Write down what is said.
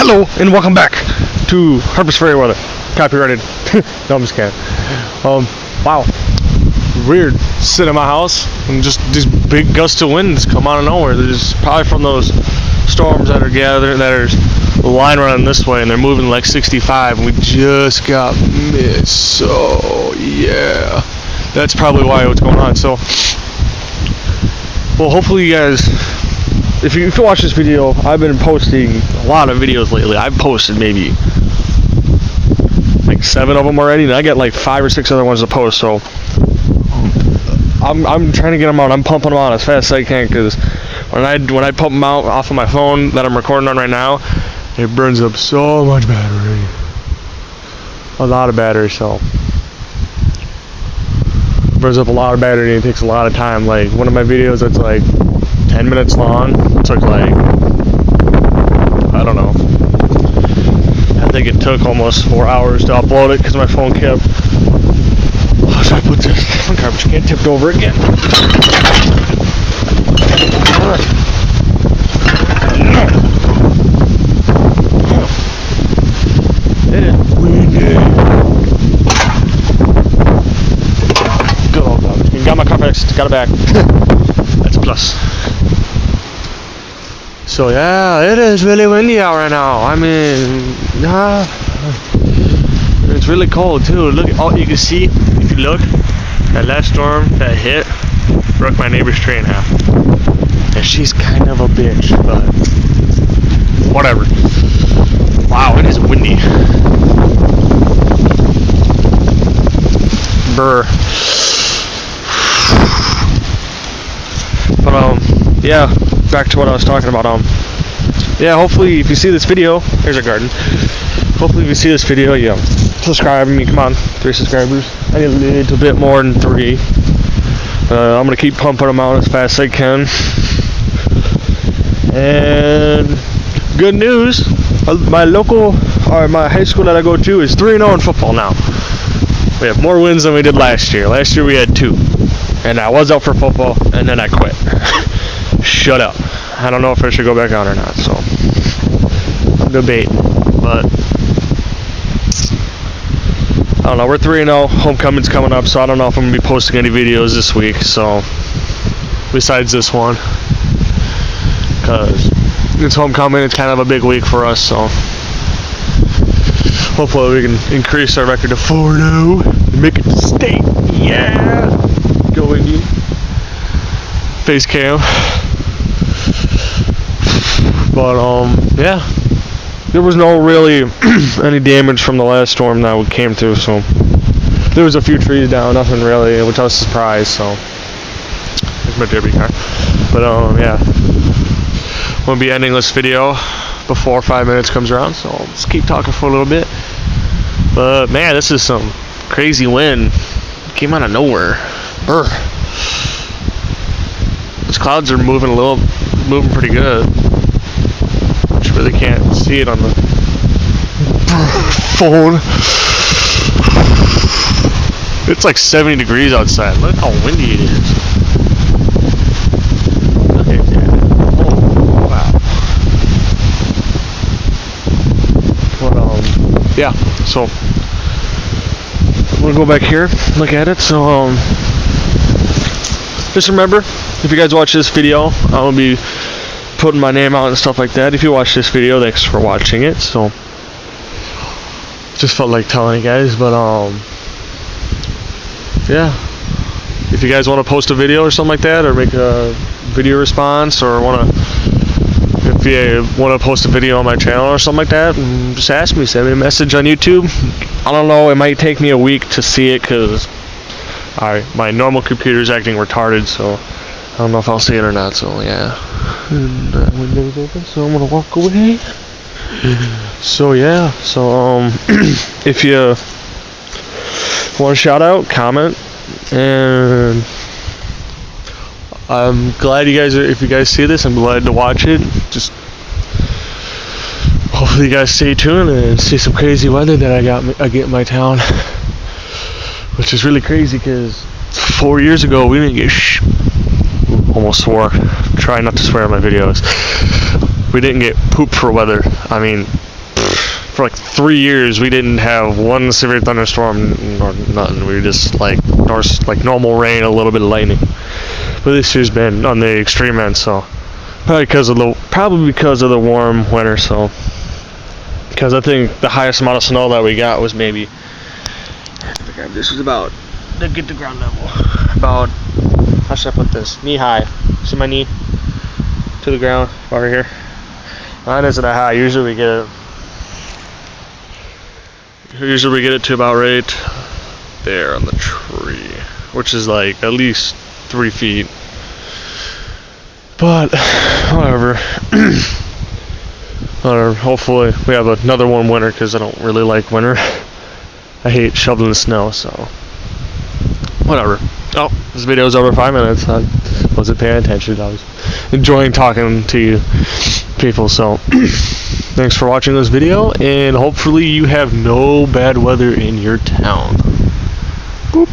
Hello and welcome back to Harper's Ferry Weather. Copyrighted. No, I'm just kidding. Wow. Weird. Sit in my house and just these big gusts of winds come out of nowhere. They're just probably from those storms that are gathering, that are line running this way, and they're moving like 65, and we just got missed. So yeah, that's probably why what's going on. So, well, hopefully you guys, if you watch this video, I've been posting a lot of videos lately. I've posted maybe like 7 of them already, and I got like 5 or 6 other ones to post. So I'm trying to get them out. I'm pumping them out as fast as I can, because when I pump them out off of my phone that I'm recording on right now, it burns up so much battery, a lot of battery. So it burns up a lot of battery, and it takes a lot of time. Like one of my videos that's like 10 minutes long took like, I don't know, I think it took almost 4 hours to upload it, because my phone kept, oh, should I put this, my garbage can tipped over again. It is windy. Good old garbage can. Got my car fixed, got it back. That's a plus. So yeah, it is really windy out right now. I mean, it's really cold too. Look, all you can see, if you look, that last storm that hit broke my neighbor's tree in half. And she's kind of a bitch, but whatever. Wow, it is windy. Brr. But yeah, back to what I was talking about. Yeah, hopefully if you see this video, here's our garden. Hopefully if you see this video, yeah, subscribe me. Come on, 3 subscribers. I need a little bit more than 3. I'm gonna keep pumping them out as fast as I can. And good news, my high school that I go to is 3-0 in football now. We have more wins than we did last year. Last year we had 2, and I was out for football, and then I quit. Shut up. I don't know if I should go back on or not, so I'm debating. But I don't know. We're 3-0. Homecoming's coming up, so I don't know if I'm gonna be posting any videos this week. So besides this one, because it's homecoming, it's kind of a big week for us. So hopefully we can increase our record to 4-0 and make it to state. Yeah, go Indian. Face cam. But yeah, there was no really any damage from the last storm that we came through. So there was a few trees down, nothing really, which I was surprised. So it's my derby car. But yeah, we'll be ending this video before 5 minutes comes around. So let's keep talking for a little bit. But man, this is some crazy wind. It came out of nowhere. Brr. These clouds are moving pretty good. Just really can't see it on the phone. It's like 70 degrees outside. Look how windy it is. Look at that. Oh, wow. But yeah. So we'll go back here, look at it. So just remember, if you guys watch this video, I'll be putting my name out and stuff like that. If you watch this video, thanks for watching it. So just felt like telling you guys. But yeah, if you guys want to post a video or something like that, or make a video response, or if you want to post a video on my channel or something like that, just ask me, send me a message on YouTube. I don't know, it might take me a week to see it, because my normal computer is acting retarded, so I don't know if I'll see it or not. So yeah, and window's open, so I'm gonna walk away. So yeah, so if you want a shout out, comment, and I'm glad if you guys see this, I'm glad to watch it. Just hopefully you guys stay tuned and see some crazy weather that I get in my town, which is really crazy, because 4 years ago we didn't get almost swore. Try not to swear in my videos. We didn't get pooped for weather. I mean, for like 3 years, we didn't have one severe thunderstorm or nothing. We were just like normal rain, a little bit of lightning. But this year's been on the extreme end, so probably because of the warm winter. So because I think the highest amount of snow that we got was maybe, this was about, to get the ground level, about, how should I put this, knee high. See my knee to the ground over here? Mine isn't that high. Usually we get it to about right there on the tree, which is like at least 3 feet. But whatever. Hopefully we have another warm winter, because I don't really like winter. I hate shoveling snow, so whatever. Oh, this video is over 5 minutes. I wasn't paying attention. I was enjoying talking to you people. So thanks for watching this video, and hopefully you have no bad weather in your town. Boop.